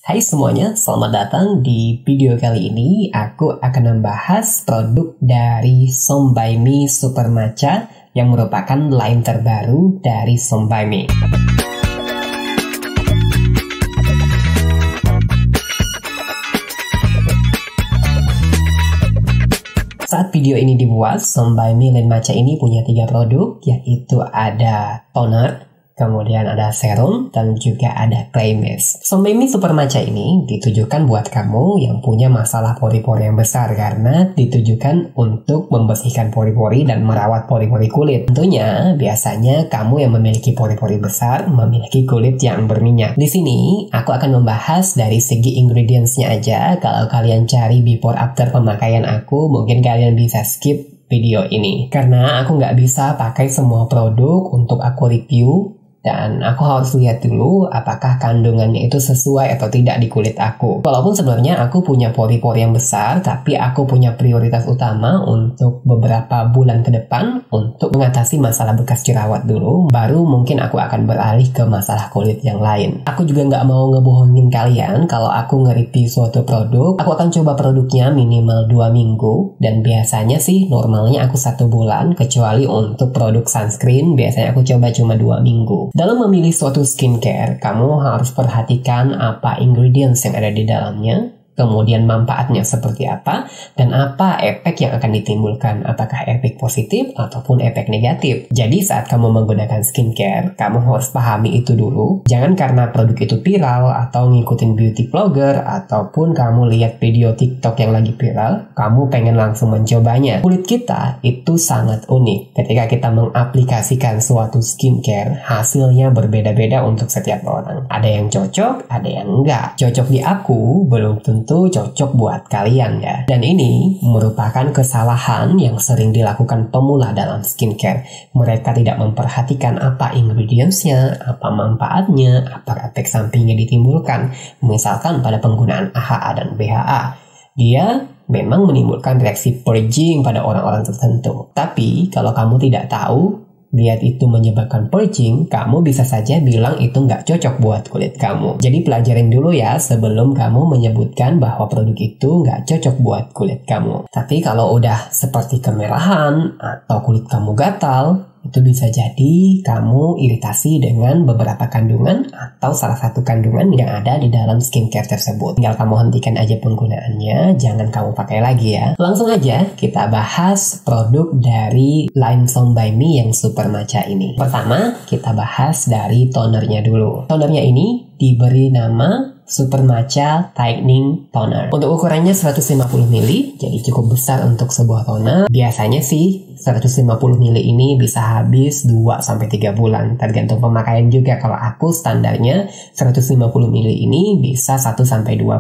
Hai semuanya, selamat datang di video kali ini. Aku akan membahas produk dari Some By Me Super Matcha yang merupakan line terbaru dari Some By Me. Saat video ini dibuat, Some By Me line matcha ini punya 3 produk, yaitu ada toner, kemudian ada serum, dan juga ada clay mask. Some By Me Super Matcha ini ditujukan buat kamu yang punya masalah pori-pori yang besar karena ditujukan untuk membersihkan pori-pori dan merawat pori-pori kulit. Tentunya, biasanya kamu yang memiliki pori-pori besar memiliki kulit yang berminyak. Di sini, aku akan membahas dari segi ingredients-nya aja. Kalau kalian cari before after pemakaian aku, mungkin kalian bisa skip video ini. Karena aku nggak bisa pakai semua produk untuk aku review. Dan aku harus lihat dulu apakah kandungannya itu sesuai atau tidak di kulit aku. Walaupun sebenarnya aku punya pori-pori yang besar, tapi aku punya prioritas utama untuk beberapa bulan ke depan untuk mengatasi masalah bekas jerawat dulu. Baru mungkin aku akan beralih ke masalah kulit yang lain. Aku juga nggak mau ngebohongin kalian kalau aku nge-review suatu produk. Aku akan coba produknya minimal 2 minggu. Dan biasanya sih normalnya aku 1 bulan. Kecuali untuk produk sunscreen, biasanya aku coba cuma 2 minggu. Dalam memilih suatu skincare, kamu harus perhatikan apa ingredients yang ada di dalamnya, kemudian manfaatnya seperti apa, dan apa efek yang akan ditimbulkan, apakah efek positif ataupun efek negatif. Jadi saat kamu menggunakan skincare, kamu harus pahami itu dulu. Jangan karena produk itu viral, atau ngikutin beauty vlogger, ataupun kamu lihat video TikTok yang lagi viral, kamu pengen langsung mencobanya. Kulit kita itu sangat unik. Ketika kita mengaplikasikan suatu skincare, hasilnya berbeda-beda untuk setiap orang. Ada yang cocok, ada yang enggak. Cocok di aku, belum tentu cocok buat kalian ya. Dan ini merupakan kesalahan yang sering dilakukan pemula dalam skincare. Mereka tidak memperhatikan apa ingredients-nya, apa manfaatnya, apa efek samping yang ditimbulkan. Misalkan pada penggunaan AHA dan BHA. Dia memang menimbulkan reaksi purging pada orang-orang tertentu. Tapi kalau kamu tidak tahu lihat itu menyebabkan purging, kamu bisa saja bilang itu nggak cocok buat kulit kamu. Jadi pelajarin dulu ya sebelum kamu menyebutkan bahwa produk itu nggak cocok buat kulit kamu. Tapi kalau udah seperti kemerahan atau kulit kamu gatal, itu bisa jadi kamu iritasi dengan beberapa kandungan atau salah satu kandungan yang ada di dalam skincare tersebut. Tinggal kamu hentikan aja penggunaannya, jangan kamu pakai lagi ya. Langsung aja kita bahas produk dari line Some By Me yang Super Matcha ini. Pertama, kita bahas dari tonernya dulu. Tonernya ini diberi nama Super Matcha Tightening Toner. Untuk ukurannya 150 ml, jadi cukup besar untuk sebuah toner. Biasanya sih 150 ml ini bisa habis 2-3 bulan, tergantung pemakaian juga. Kalau aku standarnya 150 ml ini bisa 1-2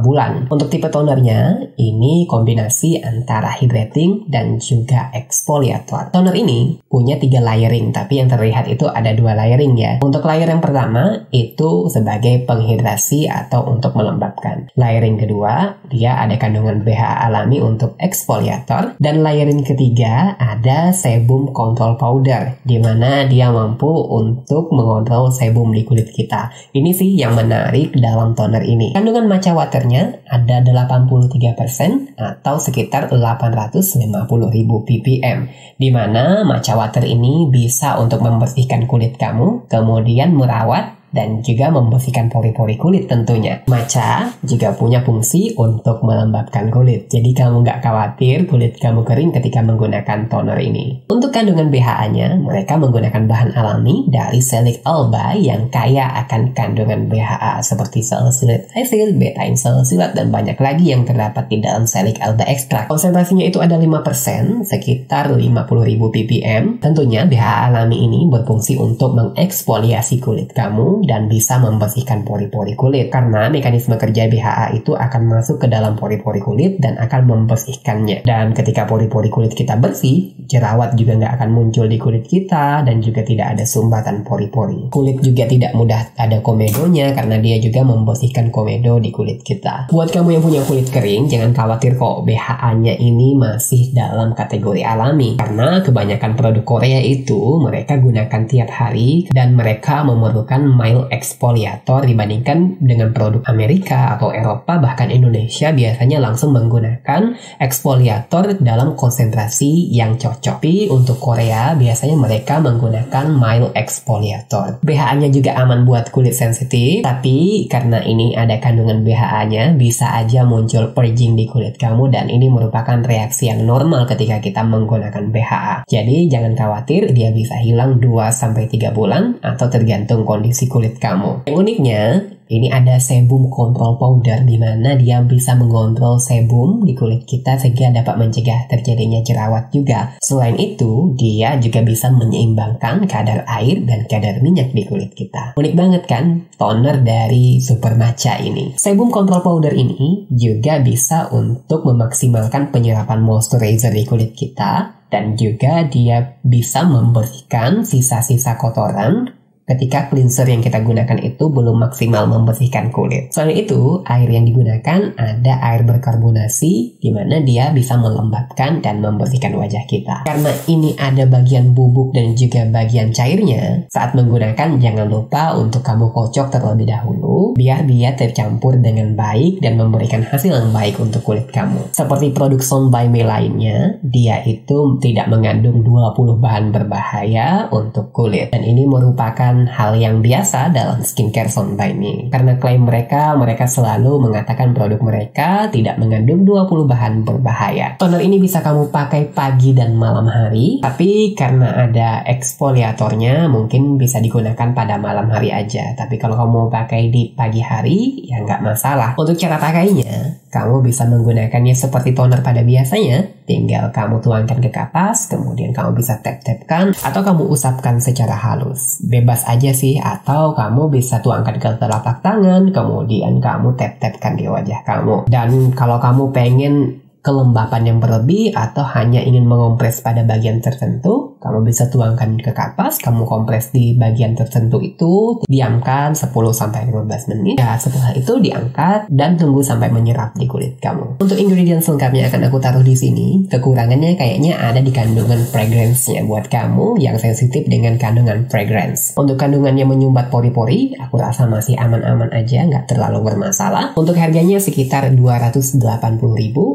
bulan. Untuk tipe tonernya, ini kombinasi antara hydrating dan juga exfoliator. Toner ini punya 3 layering, tapi yang terlihat itu ada 2 layering ya. Untuk layer yang pertama, itu sebagai penghidrasi atau untuk melembabkan. Layering kedua, dia ada kandungan BHA alami untuk exfoliator. Dan layering ketiga, ada sebum control powder, di mana dia mampu untuk mengontrol sebum di kulit kita. Ini sih yang menarik dalam toner ini. Kandungan matcha waternya ada 83% atau sekitar 850.000 ppm, di mana matcha water ini bisa untuk membersihkan kulit kamu, kemudian merawat dan juga membersihkan pori-pori kulit tentunya. Matcha juga punya fungsi untuk melembabkan kulit. Jadi kamu nggak khawatir kulit kamu kering ketika menggunakan toner ini. Untuk kandungan BHA-nya, mereka menggunakan bahan alami dari salicylic alba yang kaya akan kandungan BHA seperti salicylic acid, beta salicylate, dan banyak lagi yang terdapat di dalam salicylic alba extract. Konsentrasinya itu ada 5%, sekitar 50.000 ppm. Tentunya BHA alami ini berfungsi untuk mengeksfoliasi kulit kamu dan bisa membersihkan pori-pori kulit. Karena mekanisme kerja BHA itu akan masuk ke dalam pori-pori kulit dan akan membersihkannya. Dan ketika pori-pori kulit kita bersih, jerawat juga nggak akan muncul di kulit kita dan juga tidak ada sumbatan pori-pori. Kulit juga tidak mudah ada komedonya karena dia juga membersihkan komedo di kulit kita. Buat kamu yang punya kulit kering, jangan khawatir kok BHA-nya ini masih dalam kategori alami. Karena kebanyakan produk Korea itu mereka gunakan tiap hari dan mereka memerlukan mild exfoliator dibandingkan dengan produk Amerika atau Eropa, bahkan Indonesia biasanya langsung menggunakan exfoliator dalam konsentrasi yang cocok. Tapi untuk Korea biasanya mereka menggunakan mild exfoliator. BHA-nya juga aman buat kulit sensitif, tapi karena ini ada kandungan BHA-nya, bisa aja muncul purging di kulit kamu, dan ini merupakan reaksi yang normal ketika kita menggunakan BHA. Jadi jangan khawatir, dia bisa hilang 2-3 bulan atau tergantung kondisi kulit kamu. Yang uniknya, ini ada sebum control powder, di mana dia bisa mengontrol sebum di kulit kita sehingga dapat mencegah terjadinya jerawat juga. Selain itu, dia juga bisa menyeimbangkan kadar air dan kadar minyak di kulit kita. Unik banget kan toner dari Super Matcha ini. Sebum control powder ini juga bisa untuk memaksimalkan penyerapan moisturizer di kulit kita, dan juga dia bisa membersihkan sisa-sisa kotoran ketika cleanser yang kita gunakan itu belum maksimal membersihkan kulit. Selain itu, air yang digunakan ada air berkarbonasi, di mana dia bisa melembabkan dan membersihkan wajah kita. Karena ini ada bagian bubuk dan juga bagian cairnya, saat menggunakan jangan lupa untuk kamu kocok terlebih dahulu, biar dia tercampur dengan baik dan memberikan hasil yang baik untuk kulit kamu. Seperti produk Som by Me lainnya, dia itu tidak mengandung 20 bahan berbahaya untuk kulit. Dan ini merupakan hal yang biasa dalam skincare Som by Me. Karena klaim mereka selalu mengatakan produk mereka tidak mengandung 20 bahan berbahaya. Toner ini bisa kamu pakai pagi dan malam hari, tapi karena ada eksfoliatornya mungkin bisa digunakan pada malam hari aja. Tapi kalau kamu mau pakai di pagi hari, ya nggak masalah. Untuk cara pakainya, kamu bisa menggunakannya seperti toner pada biasanya. Tinggal kamu tuangkan ke kapas, kemudian kamu bisa tap-tapkan atau kamu usapkan secara halus. Bebas aja sih, atau kamu bisa tuangkan ke telapak tangan, kemudian kamu tap-tapkan di wajah kamu. Dan kalau kamu pengen kelembapan yang berlebih atau hanya ingin mengompres pada bagian tertentu, kamu bisa tuangkan ke kapas, kamu kompres di bagian tertentu itu, diamkan 10-15 menit. Ya, setelah itu diangkat dan tunggu sampai menyerap di kulit kamu. Untuk ingredients lengkapnya akan aku taruh di sini. Kekurangannya kayaknya ada di kandungan fragrance-nya buat kamu yang sensitif dengan kandungan fragrance. Untuk kandungannya menyumbat pori-pori, aku rasa masih aman-aman aja, nggak terlalu bermasalah. Untuk harganya sekitar 280.000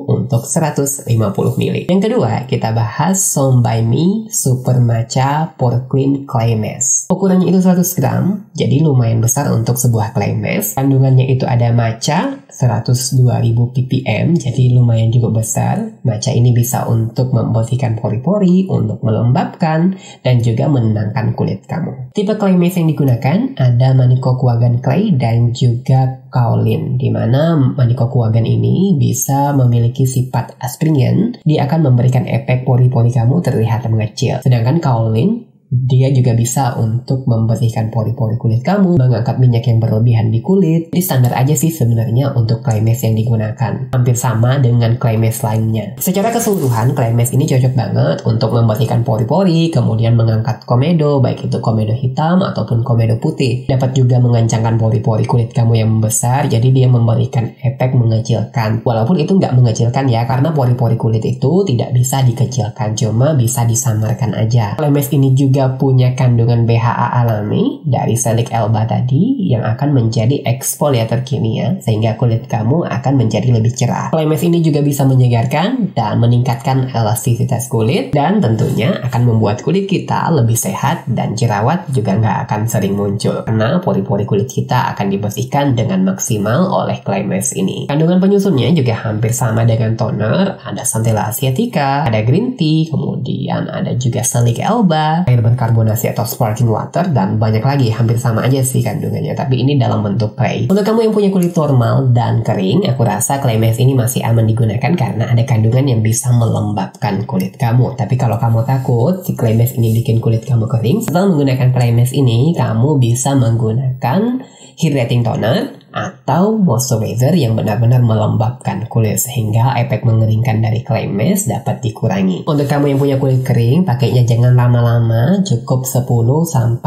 untuk 150 ml. Yang kedua, kita bahas Som by Me Super Matcha Pore Clean Clay Mask. Ukurannya itu 100 gram, jadi lumayan besar untuk sebuah clay mask. Kandungannya itu ada matcha 102.000 ppm, jadi lumayan cukup besar. Matcha ini bisa untuk membersihkan pori-pori, untuk melembabkan, dan juga menenangkan kulit kamu. Tipe clay mask yang digunakan ada Manicocouagan Clay dan juga kaolin, di mana Manicocouagan ini bisa memiliki sifat astringent. Dia akan memberikan efek pori-pori kamu terlihat mengecil. Sedangkan kaolin, dia juga bisa untuk membersihkan pori-pori kulit kamu, mengangkat minyak yang berlebihan di kulit. Jadi standar aja sih sebenarnya untuk clay mask yang digunakan. Hampir sama dengan clay mask lainnya. Secara keseluruhan, clay mask ini cocok banget untuk membersihkan pori-pori, kemudian mengangkat komedo, baik itu komedo hitam ataupun komedo putih. Dapat juga mengencangkan pori-pori kulit kamu yang membesar, jadi dia memberikan efek mengecilkan. Walaupun itu nggak mengecilkan ya, karena pori-pori kulit itu tidak bisa dikecilkan, cuma bisa disamarkan aja. Clay mask ini juga punya kandungan BHA alami dari Salicylic Alba tadi yang akan menjadi eksfoliator kimia sehingga kulit kamu akan menjadi lebih cerah. Clay mask ini juga bisa menyegarkan dan meningkatkan elastisitas kulit, dan tentunya akan membuat kulit kita lebih sehat dan jerawat juga nggak akan sering muncul karena pori-pori kulit kita akan dibersihkan dengan maksimal oleh clay mask ini. Kandungan penyusunnya juga hampir sama dengan toner, ada Centella asiatica, ada green tea, kemudian ada juga Salicylic Alba, air karbonasi atau sparkling water, dan banyak lagi, hampir sama aja sih kandungannya, tapi ini dalam bentuk clay. Untuk kamu yang punya kulit normal dan kering, aku rasa clay mask ini masih aman digunakan karena ada kandungan yang bisa melembabkan kulit kamu. Tapi kalau kamu takut si clay mask ini bikin kulit kamu kering, setelah menggunakan clay mask ini, kamu bisa menggunakan hydrating toner atau moisturizer yang benar-benar melembabkan kulit sehingga efek mengeringkan dari clay mask dapat dikurangi. Untuk kamu yang punya kulit kering, pakainya jangan lama-lama, cukup 10-15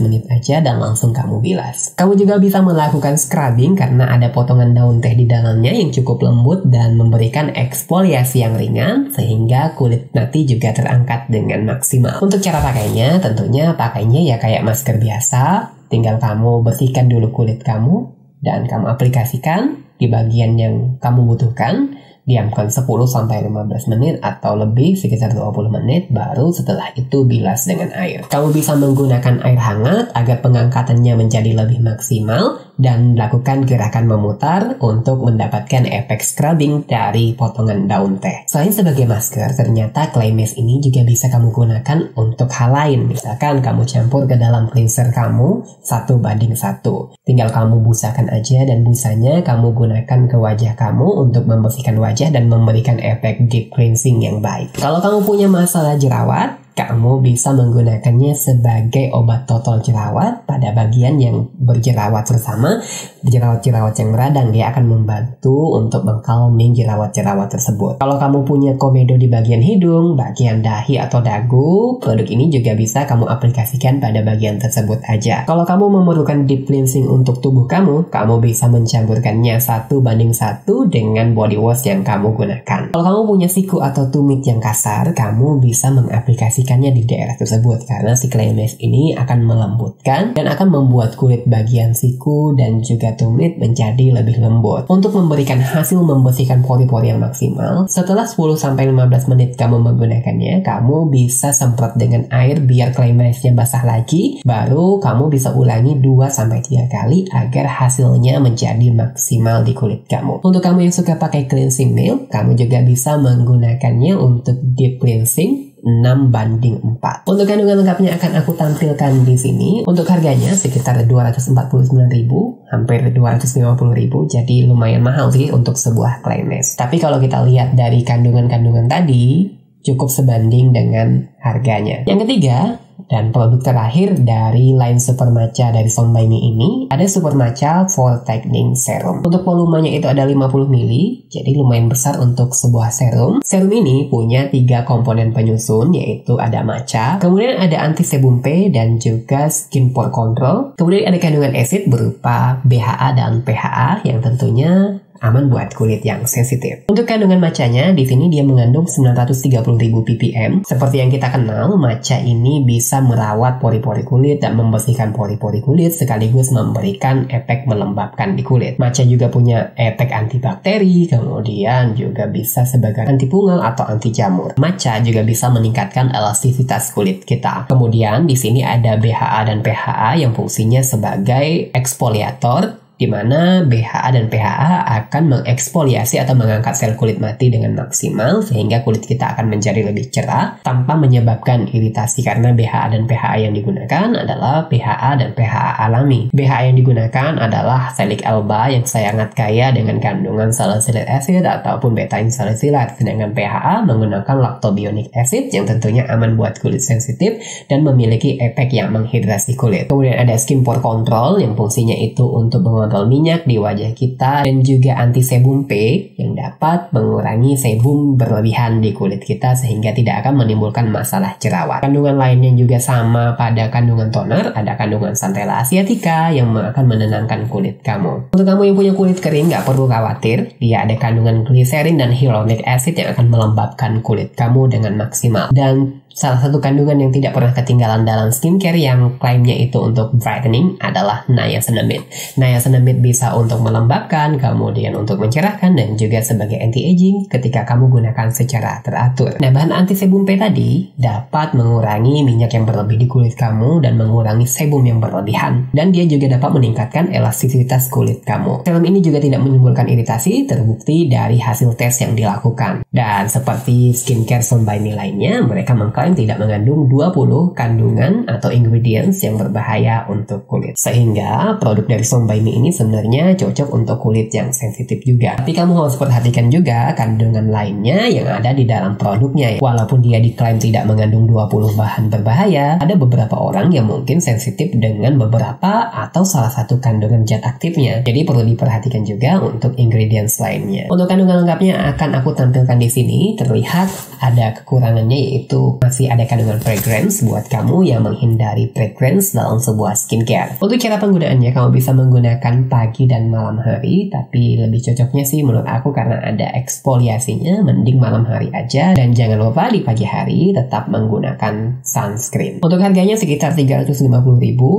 menit aja dan langsung kamu bilas. Kamu juga bisa melakukan scrubbing karena ada potongan daun teh di dalamnya yang cukup lembut dan memberikan eksfoliasi yang ringan sehingga kulit nanti juga terangkat dengan maksimal. Untuk cara pakainya, tentunya pakainya ya kayak masker biasa. tinggal kamu bersihkan dulu kulit kamu dan kamu aplikasikan di bagian yang kamu butuhkan. Diamkan 10-15 menit atau lebih sekitar 20 menit, baru setelah itu bilas dengan air. Kamu bisa menggunakan air hangat agar pengangkatannya menjadi lebih maksimal dan lakukan gerakan memutar untuk mendapatkan efek scrubbing dari potongan daun teh. Selain sebagai masker, ternyata clay mask ini juga bisa kamu gunakan untuk hal lain. Misalkan kamu campur ke dalam cleanser kamu 1:1. Tinggal kamu busakan aja dan busanya kamu gunakan ke wajah kamu untuk membersihkan wajah dan memberikan efek deep cleansing yang baik. Kalau kamu punya masalah jerawat, kamu bisa menggunakannya sebagai obat total jerawat pada bagian yang berjerawat bersama. Jerawat-jerawat yang meradang, dia akan membantu untuk mengkalming jerawat-jerawat tersebut. Kalau kamu punya komedo di bagian hidung, bagian dahi atau dagu, produk ini juga bisa kamu aplikasikan pada bagian tersebut aja. Kalau kamu memerlukan deep cleansing untuk tubuh kamu bisa mencampurkannya 1:1 dengan body wash yang kamu gunakan. Kalau kamu punya siku atau tumit yang kasar, kamu bisa mengaplikasikannya di daerah tersebut karena si clay mask ini akan melembutkan dan akan membuat kulit bagian siku dan juga tumit menjadi lebih lembut. Untuk memberikan hasil membersihkan pori-pori yang maksimal, setelah 10-15 menit kamu menggunakannya, kamu bisa semprot dengan air biar clay masknya basah lagi, baru kamu bisa ulangi 2-3 kali agar hasilnya menjadi maksimal di kulit kamu. Untuk kamu yang suka pakai cleansing milk, kamu juga bisa menggunakannya untuk deep cleansing 6:4. Untuk kandungan lengkapnya akan aku tampilkan di sini. Untuk harganya sekitar 249.000, hampir 250.000, jadi lumayan mahal sih untuk sebuah clay mask. Tapi kalau kita lihat dari kandungan-kandungan tadi, cukup sebanding dengan harganya. Yang ketiga, dan produk terakhir dari line Super Matcha dari Sound by Me ini, ada Super Matcha for Tightening Serum. Untuk volumenya itu ada 50 ml, jadi lumayan besar untuk sebuah serum. Serum ini punya 3 komponen penyusun, yaitu ada matcha, kemudian ada anti sebum P dan juga skin pore control. Kemudian ada kandungan acid berupa BHA dan PHA yang tentunya aman buat kulit yang sensitif. Untuk kandungan matchanya, di sini dia mengandung 930.000 ppm. Seperti yang kita kenal, matcha ini bisa merawat pori-pori kulit dan membersihkan pori-pori kulit sekaligus memberikan efek melembabkan di kulit. Matcha juga punya efek antibakteri, kemudian juga bisa sebagai anti fungal atau anti jamur. Matcha juga bisa meningkatkan elastisitas kulit kita. Kemudian di sini ada BHA dan PHA yang fungsinya sebagai eksfoliator, di mana BHA dan PHA akan mengeksfoliasi atau mengangkat sel kulit mati dengan maksimal sehingga kulit kita akan menjadi lebih cerah tanpa menyebabkan iritasi, karena BHA dan PHA yang digunakan adalah BHA dan PHA alami. BHA yang digunakan adalah salicylic alba yang sangat kaya dengan kandungan salicylic acid ataupun betaine salicylate, sedangkan PHA menggunakan lactobionic acid yang tentunya aman buat kulit sensitif dan memiliki efek yang menghidrasi kulit. Kemudian ada skin pore control yang fungsinya itu untuk mengontrol minyak di wajah kita, dan juga anti sebum P yang dapat mengurangi sebum berlebihan di kulit kita sehingga tidak akan menimbulkan masalah jerawat. Kandungan lainnya juga sama pada kandungan toner, ada kandungan Centella asiatica yang akan menenangkan kulit kamu. Untuk kamu yang punya kulit kering, nggak perlu khawatir, dia ada kandungan glycerin dan hyaluronic acid yang akan melembabkan kulit kamu dengan maksimal. Dan salah satu kandungan yang tidak pernah ketinggalan dalam skincare yang klaimnya itu untuk brightening adalah niacinamide. Niacinamide bisa untuk melembabkan, kemudian untuk mencerahkan, dan juga sebagai anti-aging ketika kamu gunakan secara teratur. Nah, bahan anti sebum P tadi dapat mengurangi minyak yang berlebih di kulit kamu dan mengurangi sebum yang berlebihan. Dan dia juga dapat meningkatkan elastisitas kulit kamu. Serum ini juga tidak menimbulkan iritasi, terbukti dari hasil tes yang dilakukan. Dan seperti skincare Sound by Me lainnya, mereka mengklaim tidak mengandung 20 kandungan atau ingredients yang berbahaya untuk kulit. Sehingga produk dari Sound by Me ini sebenarnya cocok untuk kulit yang sensitif juga. Tapi kamu harus perhatikan juga kandungan lainnya yang ada di dalam produknya. Walaupun dia diklaim tidak mengandung 20 bahan berbahaya, ada beberapa orang yang mungkin sensitif dengan beberapa atau salah satu kandungan zat aktifnya. Jadi perlu diperhatikan juga untuk ingredients lainnya. Untuk kandungan lengkapnya akan aku tampilkan di sini. Terlihat ada kekurangannya, yaitu masih ada kandungan fragrance buat kamu yang menghindari fragrance dalam sebuah skincare. Untuk cara penggunaannya, kamu bisa menggunakan pagi dan malam hari, tapi lebih cocoknya sih menurut aku karena ada eksfoliasinya, mending malam hari aja. Dan jangan lupa di pagi hari tetap menggunakan sunscreen. Untuk harganya sekitar 350.000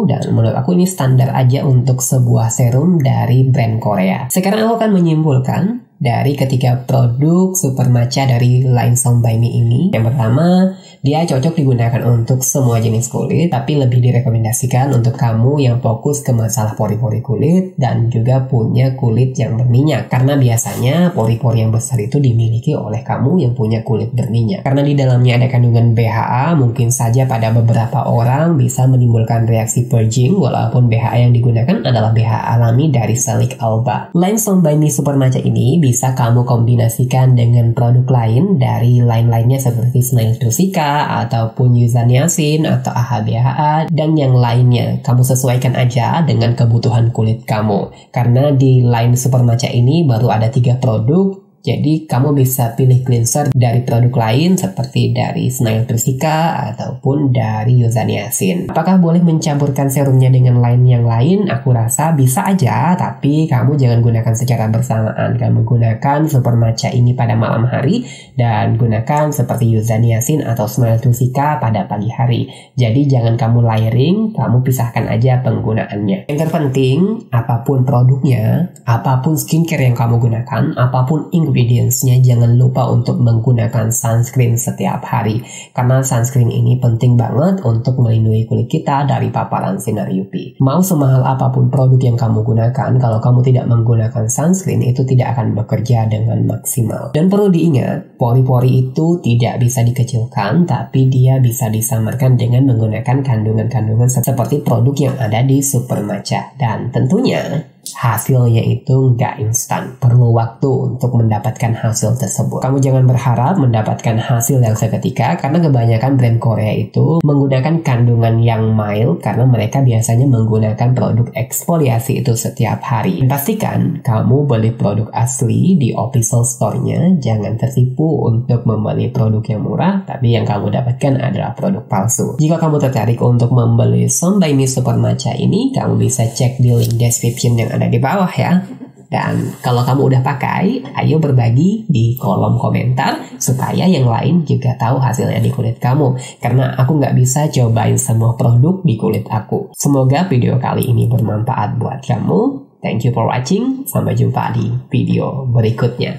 dan menurut aku ini standar aja untuk sebuah serum dari brand Korea. Sekarang aku akan menyimpulkan dari ketiga produk super matcha dari line Some By Me ini. Yang pertama, dia cocok digunakan untuk semua jenis kulit, tapi lebih direkomendasikan untuk kamu yang fokus ke masalah pori-pori kulit dan juga punya kulit yang berminyak. Karena biasanya pori-pori yang besar itu dimiliki oleh kamu yang punya kulit berminyak. Karena di dalamnya ada kandungan BHA, mungkin saja pada beberapa orang bisa menimbulkan reaksi purging, walaupun BHA yang digunakan adalah BHA alami dari Salic Alba. Line Some By Me Super Matcha ini bisa kamu kombinasikan dengan produk lain dari line lainnya seperti Smile Trusika ataupun Yuzaniasin atau AHA-BHA dan yang lainnya. Kamu sesuaikan aja dengan kebutuhan kulit kamu. Karena di line Super Matcha ini baru ada 3 produk. Jadi kamu bisa pilih cleanser dari produk lain seperti dari Smile Trusika ataupun dari Yuzaniasin. Apakah boleh mencampurkan serumnya dengan line yang lain? Aku rasa bisa aja, tapi kamu jangan gunakan secara bersamaan. Kamu gunakan Super Matcha ini pada malam hari dan gunakan seperti Yuzaniasin atau Smile Trusika pada pagi hari. Jadi jangan kamu layering, kamu pisahkan aja penggunaannya. Yang terpenting, apapun produknya, apapun skincare yang kamu gunakan, apapun ingredients-nya, jangan lupa untuk menggunakan sunscreen setiap hari. Karena sunscreen ini penting banget untuk melindungi kulit kita dari paparan sinar UV. Mau semahal apapun produk yang kamu gunakan, kalau kamu tidak menggunakan sunscreen, itu tidak akan bekerja dengan maksimal. Dan perlu diingat, pori-pori itu tidak bisa dikecilkan, tapi dia bisa disamarkan dengan menggunakan kandungan-kandungan seperti produk yang ada di Super Matcha. Dan tentunya hasilnya itu nggak instan, perlu waktu untuk mendapatkan hasil tersebut. Kamu jangan berharap mendapatkan hasil yang seketika, karena kebanyakan brand Korea itu menggunakan kandungan yang mild karena mereka biasanya menggunakan produk eksfoliasi itu setiap hari. Pastikan kamu beli produk asli di official store-nya, jangan tertipu untuk membeli produk yang murah tapi yang kamu dapatkan adalah produk palsu. Jika kamu tertarik untuk membeli Some By Me Super Matcha ini, kamu bisa cek di link description yang ada di bawah ya. Dan kalau kamu udah pakai, ayo berbagi di kolom komentar supaya yang lain juga tahu hasilnya di kulit kamu. Karena aku nggak bisa cobain semua produk di kulit aku. Semoga video kali ini bermanfaat buat kamu. Thank you for watching. Sampai jumpa di video berikutnya.